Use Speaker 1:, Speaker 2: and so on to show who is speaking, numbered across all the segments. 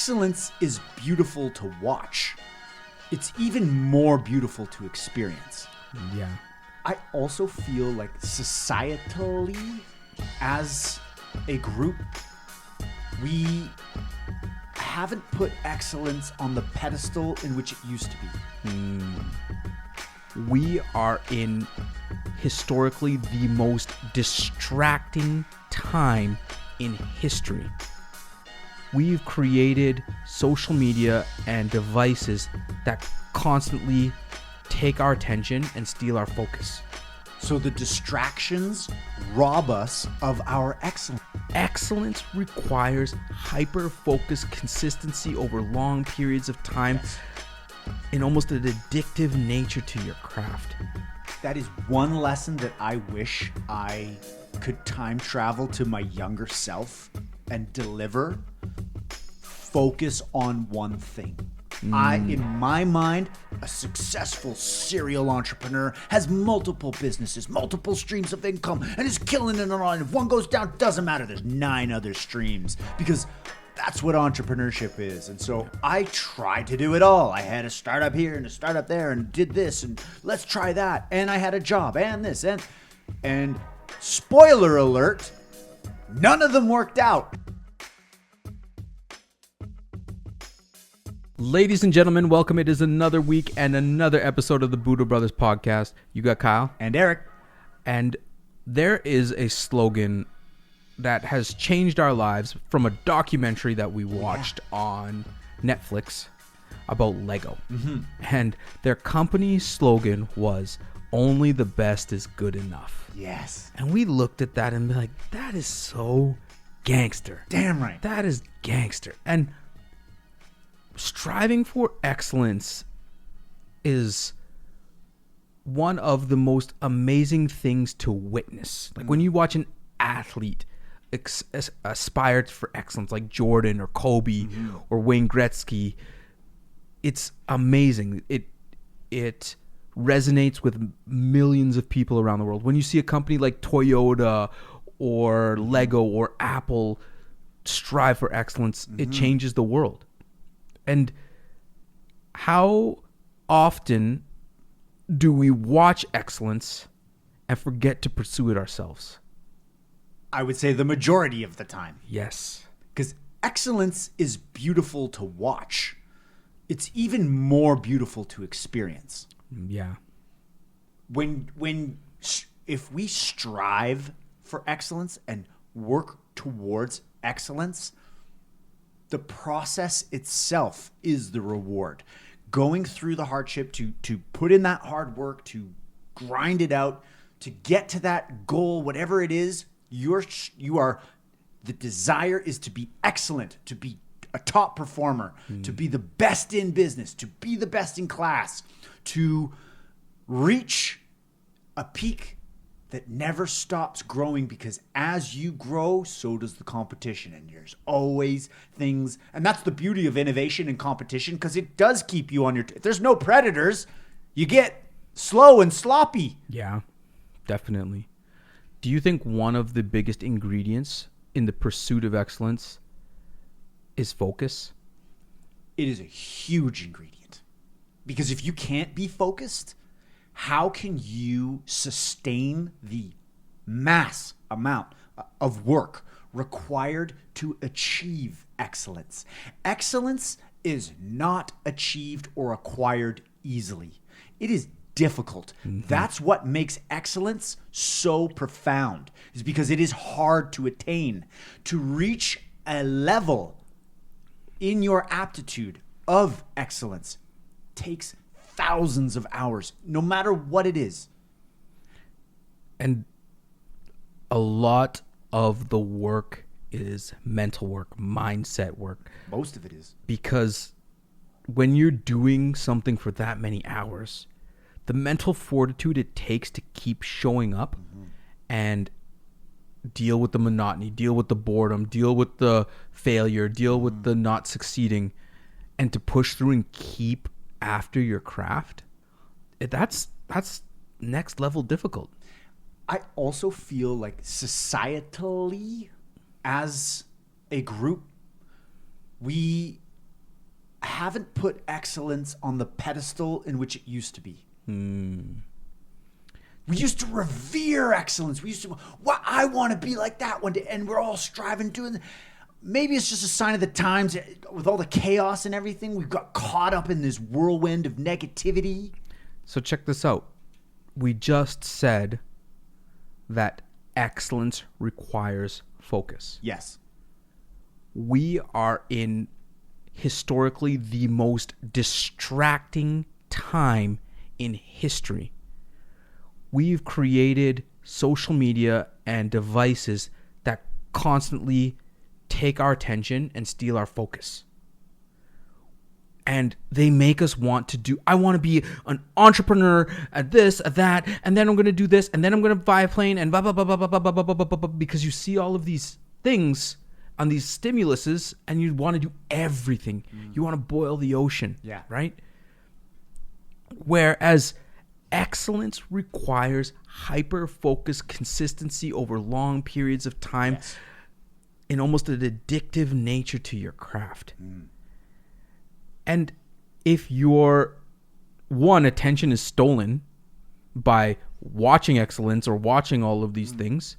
Speaker 1: excellence is beautiful to watch. It's even more beautiful to experience.
Speaker 2: Yeah.
Speaker 1: I also feel like societally, as a group, we haven't put excellence on the pedestal in which it used to be.
Speaker 2: We are in historically the most distracting time in history. We've created social media and devices that constantly take our attention and steal our focus.
Speaker 1: So the distractions rob us of our excellence.
Speaker 2: Excellence requires hyper-focused consistency over long periods of time in almost an addictive nature to your craft.
Speaker 1: That is one lesson that I wish I could time travel to my younger self and deliver. Focus on one thing. In my mind, a successful serial entrepreneur has multiple businesses, multiple streams of income, and is killing it on. If one goes down, doesn't matter. There's 9 other streams because that's what entrepreneurship is. And so I tried to do it all. I had a startup here and a startup there and did this and let's try that. And I had a job and this and spoiler alert, none of them worked out.
Speaker 2: Ladies and gentlemen, welcome. It is another week and another episode of the Budo Brothers podcast. You got Kyle.
Speaker 1: And Eric.
Speaker 2: And there is a slogan that has changed our lives from a documentary that we watched on Netflix about Lego. And their company slogan was, "Only the best is good enough."
Speaker 1: Yes.
Speaker 2: And we looked at that and be like, that is so gangster.
Speaker 1: Damn right.
Speaker 2: That is gangster. And striving for excellence is one of the most amazing things to witness. Like when you watch an athlete aspire for excellence, like Jordan or Kobe or Wayne Gretzky, it's amazing. It resonates with millions of people around the world. When you see a company like Toyota or Lego or Apple strive for excellence, it changes the world. And how often do we watch excellence and forget to pursue it ourselves?
Speaker 1: I would say the majority of the time.
Speaker 2: Yes.
Speaker 1: Because excellence is beautiful to watch. It's even more beautiful to experience.
Speaker 2: Yeah.
Speaker 1: If we strive for excellence and work towards excellence, the process itself is the reward. Going through the hardship to put in that hard work, to grind it out, to get to that goal, whatever it is, the desire is to be excellent, to be a top performer, to be the best in business, to be the best in class, to reach a peak that never stops growing, because as you grow, so does the competition. And there's always things. And that's the beauty of innovation and competition, because it does keep you on your... If there's no predators, you get slow and sloppy.
Speaker 2: Yeah, definitely. Do you think one of the biggest ingredients in the pursuit of excellence is focus?
Speaker 1: It is a huge ingredient. Because if you can't be focused, how can you sustain the mass amount of work required to achieve excellence? Excellence is not achieved or acquired easily. It is difficult. That's what makes excellence so profound, is because it is hard to attain. To reach a level in your aptitude of excellence takes thousands of hours, no matter what it is.
Speaker 2: And a lot of the work is mental work, mindset work.
Speaker 1: Most of it is.
Speaker 2: Because when you're doing something for that many hours, the mental fortitude it takes to keep showing up and deal with the monotony, deal with the boredom, deal with the failure, deal with the not succeeding, and to push through and keep after your craft, that's next level difficult.
Speaker 1: I also feel like societally, as a group, we haven't put excellence on the pedestal in which it used to be. We used to revere excellence. We used to, well, I want to be like that one day. And we're all striving, doing it. Maybe it's just a sign of the times with all the chaos and everything. We've got caught up in this whirlwind of negativity.
Speaker 2: So check this out. We just said that excellence requires focus.
Speaker 1: Yes.
Speaker 2: We are in historically the most distracting time in history. We've created social media and devices that constantly take our attention and steal our focus. And they make us want to do, I want to be an entrepreneur at this, at that, and then I'm going to do this, and then I'm going to buy a plane, and blah, blah, blah, blah, blah, blah, blah, blah, blah, blah, blah, because you see all of these things on these stimuluses, and you want to do everything. You want to boil the ocean, right? Whereas excellence requires hyper-focused consistency over long periods of time in almost an addictive nature to your craft. And if your attention is stolen by watching excellence or watching all of these things,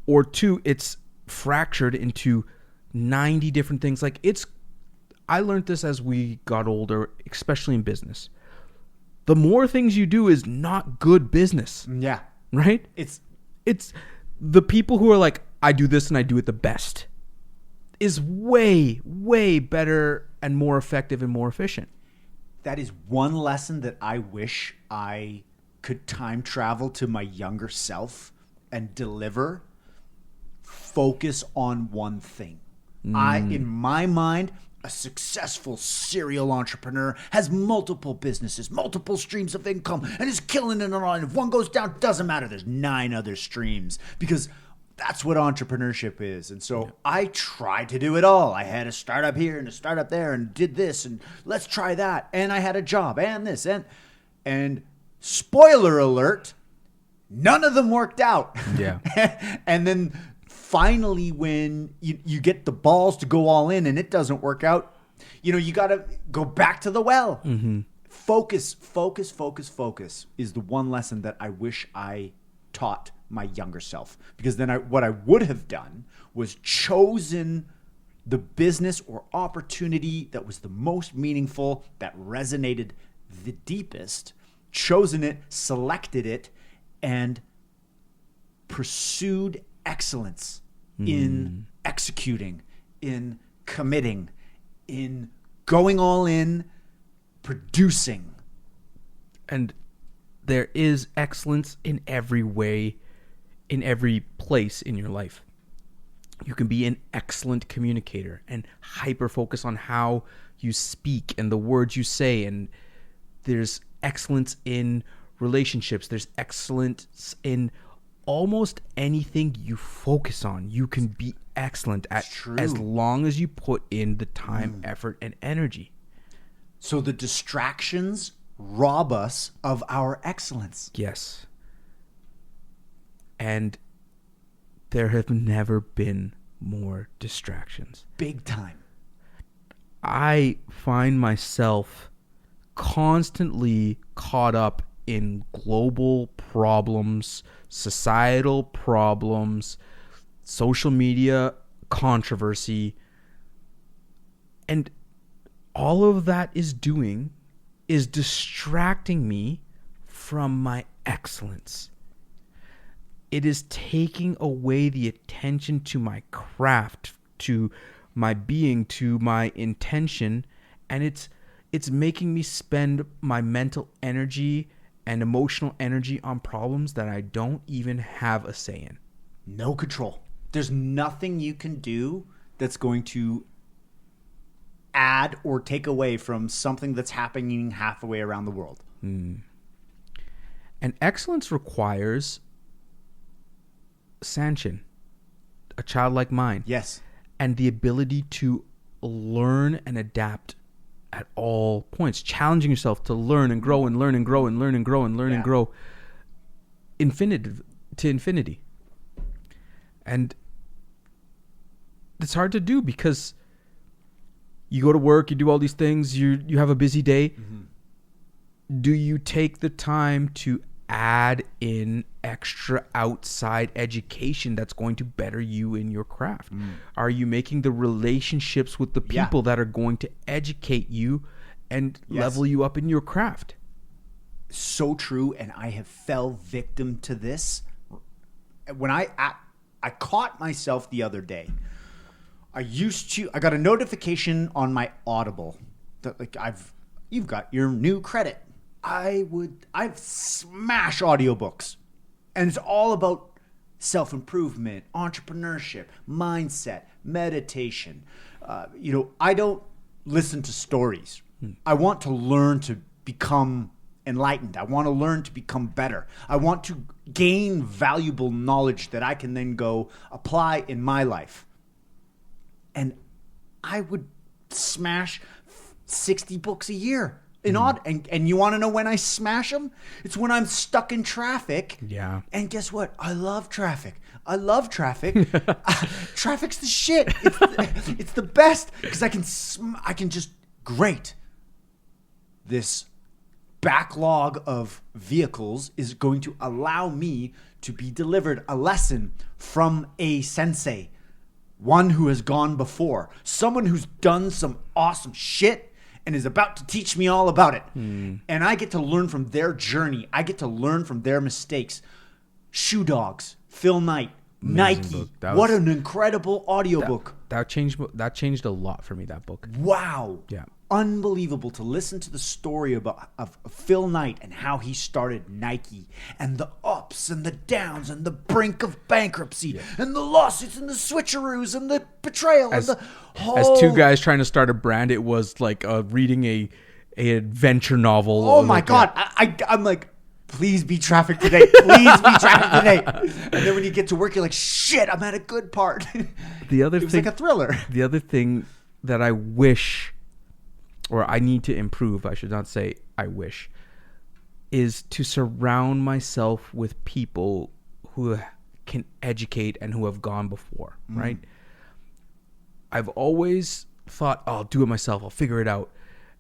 Speaker 2: or two, it's fractured into 90 different things. Like I learned this as we got older, especially in business. The more things you do is not good business.
Speaker 1: Yeah.
Speaker 2: Right? It's the people who are like, I do this and I do it the best, is way, way better and more effective and more efficient.
Speaker 1: That is one lesson that I wish I could time travel to my younger self and deliver. Focus on one thing. In my mind, a successful serial entrepreneur has multiple businesses, multiple streams of income, and is killing it all. And if one goes down, doesn't matter. There's 9 other streams, because that's what entrepreneurship is. And so I tried to do it all. I had a startup here and a startup there and did this and let's try that. And I had a job and this and spoiler alert, none of them worked out.
Speaker 2: Yeah.
Speaker 1: And then finally, when you get the balls to go all in and it doesn't work out, you got to go back to the well. Focus is the one lesson that I wish I taught my younger self. Because then what I would have done was chosen the business or opportunity that was the most meaningful, that resonated the deepest, chosen it, selected it, and pursued excellence in executing, in committing, in going all in, producing.
Speaker 2: And there is excellence in every way, in every place in your life. You can be an excellent communicator and hyper focus on how you speak and the words you say. And there's excellence in relationships. There's excellence in almost anything you focus on. You can be excellent at, as long as you put in the time, effort, and energy.
Speaker 1: So the distractions rob us of our excellence.
Speaker 2: Yes. And there have never been more distractions.
Speaker 1: Big time.
Speaker 2: I find myself constantly caught up in global problems, societal problems, social media controversy. And all of that is doing is distracting me from my excellence. It is taking away the attention to my craft, to my being, to my intention, and it's making me spend my mental energy and emotional energy on problems that I don't even have a say in.
Speaker 1: No control. There's nothing you can do that's going to add or take away from something that's happening halfway around the world.
Speaker 2: And excellence requires sanction, a childlike mind.
Speaker 1: Yes.
Speaker 2: And the ability to learn and adapt at all points, challenging yourself to learn and grow and learn and grow and learn and grow and learn and grow to infinity. And it's hard to do because You go to work, you do all these things, you have a busy day. Do you take the time to add in extra outside education that's going to better you in your craft? Are you making the relationships with the people that are going to educate you and level you up in your craft?
Speaker 1: So true, and I have fell victim to this. When I caught myself the other day. I got a notification on my Audible that you've got your new credit. I've smash audiobooks, and it's all about self-improvement, entrepreneurship, mindset, meditation. I don't listen to stories. I want to learn to become enlightened. I want to learn to become better. I want to gain valuable knowledge that I can then go apply in my life. And I would smash 60 books a year. And you want to know when I smash them? It's when I'm stuck in traffic.
Speaker 2: Yeah.
Speaker 1: And guess what? I love traffic. Traffic's the shit. It's the best because I can just great. This backlog of vehicles is going to allow me to be delivered a lesson from a sensei, one who has gone before, someone who's done some awesome shit and is about to teach me all about it. And I get to learn from their journey. I get to learn from their mistakes. Shoe Dogs, Phil Knight,
Speaker 2: Amazing
Speaker 1: Nike. What an incredible audiobook.
Speaker 2: That changed a lot for me, that book.
Speaker 1: Wow.
Speaker 2: Yeah.
Speaker 1: Unbelievable to listen to the story of Phil Knight and how he started Nike and the ups and the downs and the brink of bankruptcy and the lawsuits and the switcheroos and the betrayal
Speaker 2: As
Speaker 1: whole...
Speaker 2: two guys trying to start a brand, it was like reading a adventure novel.
Speaker 1: Oh my God. I'm like, please be traffic today. Please be traffic today. And then when you get to work, you're like, shit, I'm at a good part. It was like a thriller.
Speaker 2: The other thing that I wish, or I need to improve, I should not say I wish, is to surround myself with people who can educate and who have gone before, right? I've always thought, I'll do it myself. I'll figure it out.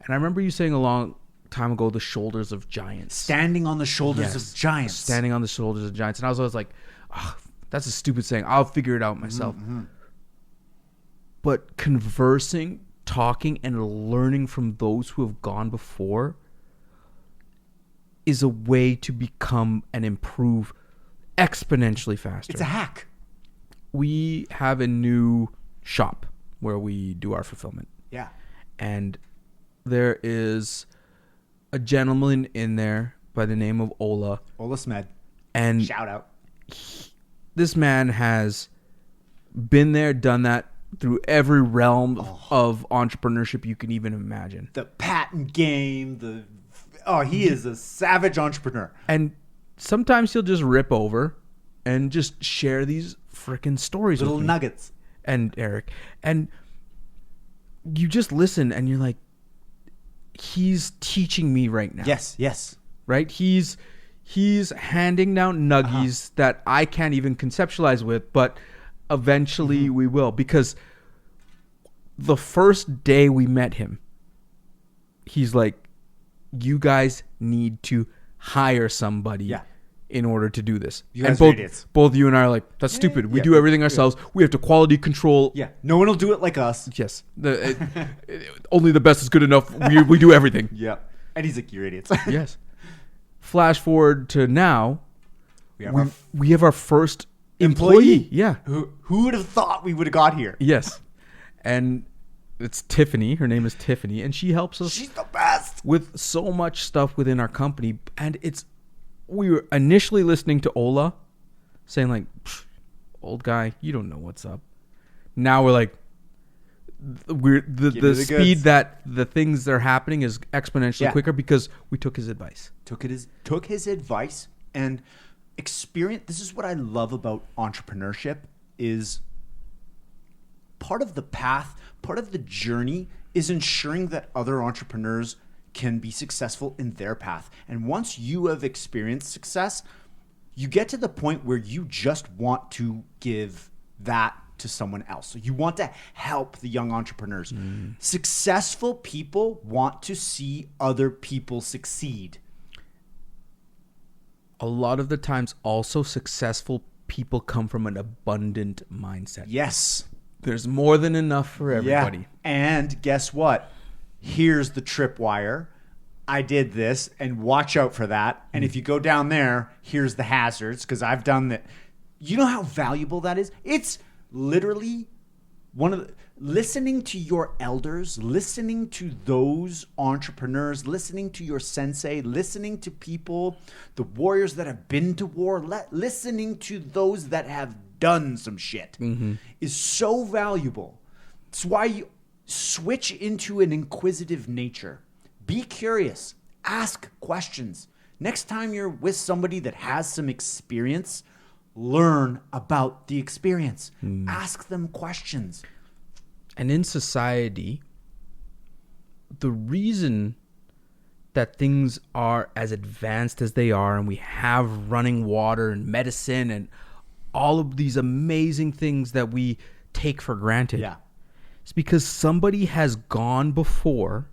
Speaker 2: And I remember you saying a long time ago, the shoulders of giants.
Speaker 1: Standing on the shoulders of giants.
Speaker 2: Standing on the shoulders of giants. And I was always like, oh, that's a stupid saying. I'll figure it out myself. But conversing, talking, and learning from those who have gone before is a way to become and improve exponentially faster.
Speaker 1: It's a hack.
Speaker 2: We have a new shop where we do our fulfillment.
Speaker 1: Yeah.
Speaker 2: And there is a gentleman in there by the name of Ola.
Speaker 1: Ola Smed.
Speaker 2: And
Speaker 1: shout out.
Speaker 2: This man has been there, done that through every realm of entrepreneurship you can even imagine.
Speaker 1: The patent game, he is a savage entrepreneur.
Speaker 2: And sometimes he'll just rip over and just share these freaking stories
Speaker 1: Little
Speaker 2: with me.
Speaker 1: nuggets.
Speaker 2: And Eric. And you just listen and you're like, he's teaching me right now.
Speaker 1: Yes.
Speaker 2: Right? He's handing down nuggies that I can't even conceptualize with, but eventually we will. Because the first day we met him, he's like, you guys need to hire somebody in order to do this.
Speaker 1: You guys
Speaker 2: and
Speaker 1: are idiots.
Speaker 2: Both you and I are like, that's stupid. We do everything ourselves. We have to quality control.
Speaker 1: Yeah. No one will do it like us.
Speaker 2: Yes. Only the best is good enough. We do everything.
Speaker 1: Yeah. And he's like, you're idiots.
Speaker 2: Yes. Flash forward to now. We have our first employee. Yeah.
Speaker 1: Who would have thought we would have got here?
Speaker 2: Yes. And it's Tiffany. Her name is Tiffany. And she helps us.
Speaker 1: She's the best.
Speaker 2: With so much stuff within our company. And we were initially listening to Ola saying like, old guy, you don't know what's up. Now we're like, the speed that the things that are happening is exponentially quicker because we took his advice.
Speaker 1: Took his advice and experience. This is what I love about entrepreneurship is part of the path, part of the journey is ensuring that other entrepreneurs can be successful in their path. And once you have experienced success, you get to the point where you just want to give that to someone else. So you want to help the young entrepreneurs. Successful people want to see other people succeed.
Speaker 2: A lot of the times also successful people come from an abundant mindset.
Speaker 1: Yes.
Speaker 2: There's more than enough for everybody.
Speaker 1: Yeah. And guess what? Here's the tripwire. I did this, and watch out for that. And if you go down there, here's the hazards, because I've done that. You know how valuable that is? It's literally listening to your elders, listening to those entrepreneurs, listening to your sensei, listening to people, the warriors that have been to war, listening to those that have done some shit is so valuable. It's why you switch into an inquisitive nature. Be curious. Ask questions. Next time you're with somebody that has some experience, learn about the experience. Ask them questions.
Speaker 2: And in society, the reason that things are as advanced as they are, and we have running water and medicine and all of these amazing things that we take for granted, it's because somebody has gone before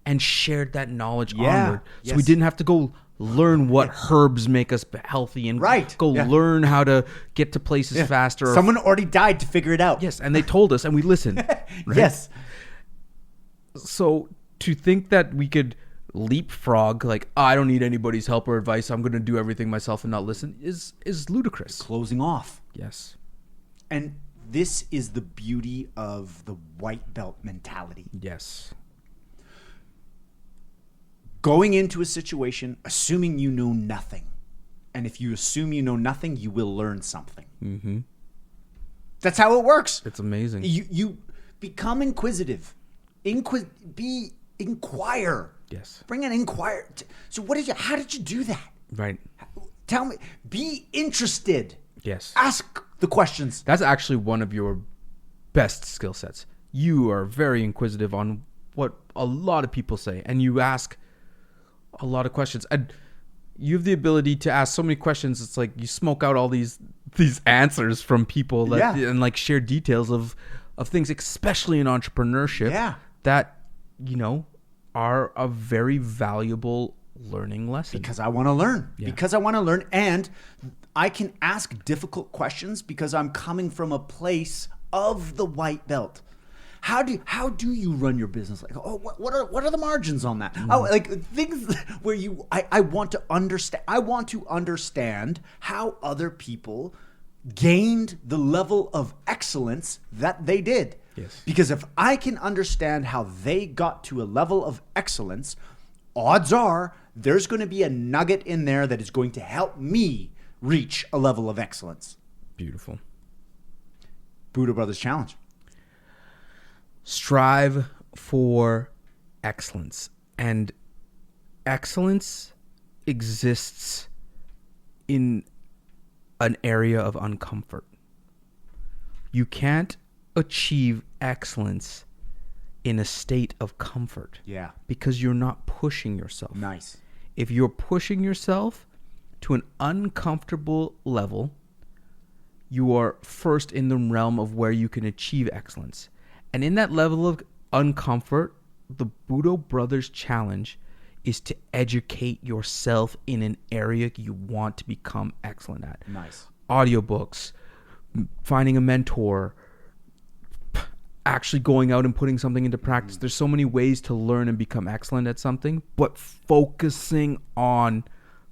Speaker 2: and shared that knowledge onward. So we didn't have to go learn what herbs make us healthy and learn how to get to places faster.
Speaker 1: Someone already died to figure it out.
Speaker 2: Yes, and they told us and we listened. Right?
Speaker 1: Yes.
Speaker 2: So to think that we could leapfrog, like, I don't need anybody's help or advice, I'm going to do everything myself and not listen, is ludicrous.
Speaker 1: Closing off.
Speaker 2: Yes.
Speaker 1: And this is the beauty of the white belt mentality.
Speaker 2: Yes.
Speaker 1: Going into a situation, assuming you know nothing. And if you assume you know nothing, you will learn something.
Speaker 2: Mm-hmm.
Speaker 1: That's how it works.
Speaker 2: It's amazing.
Speaker 1: You become inquisitive. Inquire.
Speaker 2: Yes.
Speaker 1: Bring an inquire. So how did you do that?
Speaker 2: Right.
Speaker 1: Tell me. Be interested.
Speaker 2: Yes.
Speaker 1: Ask the questions.
Speaker 2: That's actually one of your best skill sets. You are very inquisitive on what a lot of people say, and you ask a lot of questions. And you have the ability to ask so many questions. It's like you smoke out all these answers from people and like share details of things, especially in entrepreneurship, that, are a very valuable learning lesson.
Speaker 1: Because I want to learn. Yeah. Because I want to learn. And I can ask difficult questions because I'm coming from a place of the white belt. How do you run your business? Like, what are the margins on that? Oh, like things where I want to understand. I want to understand how other people gained the level of excellence that they did.
Speaker 2: Yes.
Speaker 1: Because if I can understand how they got to a level of excellence, odds are there's going to be a nugget in there that is going to help me reach a level of excellence.
Speaker 2: Beautiful.
Speaker 1: Budo Brothers Challenge.
Speaker 2: Strive for excellence. And excellence exists in an area of uncomfort. You can't achieve excellence in a state of comfort.
Speaker 1: Yeah.
Speaker 2: Because you're not pushing yourself.
Speaker 1: Nice.
Speaker 2: If you're pushing yourself to an uncomfortable level, you are first in the realm of where you can achieve excellence. And in that level of uncomfort, the Budo Brothers Challenge is to educate yourself in an area you want to become excellent at.
Speaker 1: Nice.
Speaker 2: Audiobooks, finding a mentor, actually going out and putting something into practice. There's so many ways to learn and become excellent at something, but focusing on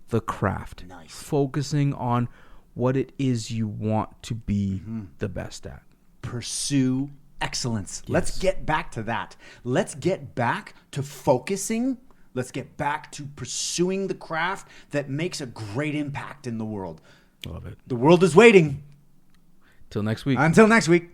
Speaker 2: the craft.
Speaker 1: Nice.
Speaker 2: Focusing on what it is you want to be the best at.
Speaker 1: Pursue excellence.
Speaker 2: Yes.
Speaker 1: Let's get back to that. Let's get back to focusing. Let's get back to pursuing the craft that makes a great impact in the world.
Speaker 2: Love it.
Speaker 1: The world is waiting.
Speaker 2: Till next week.
Speaker 1: Until next week.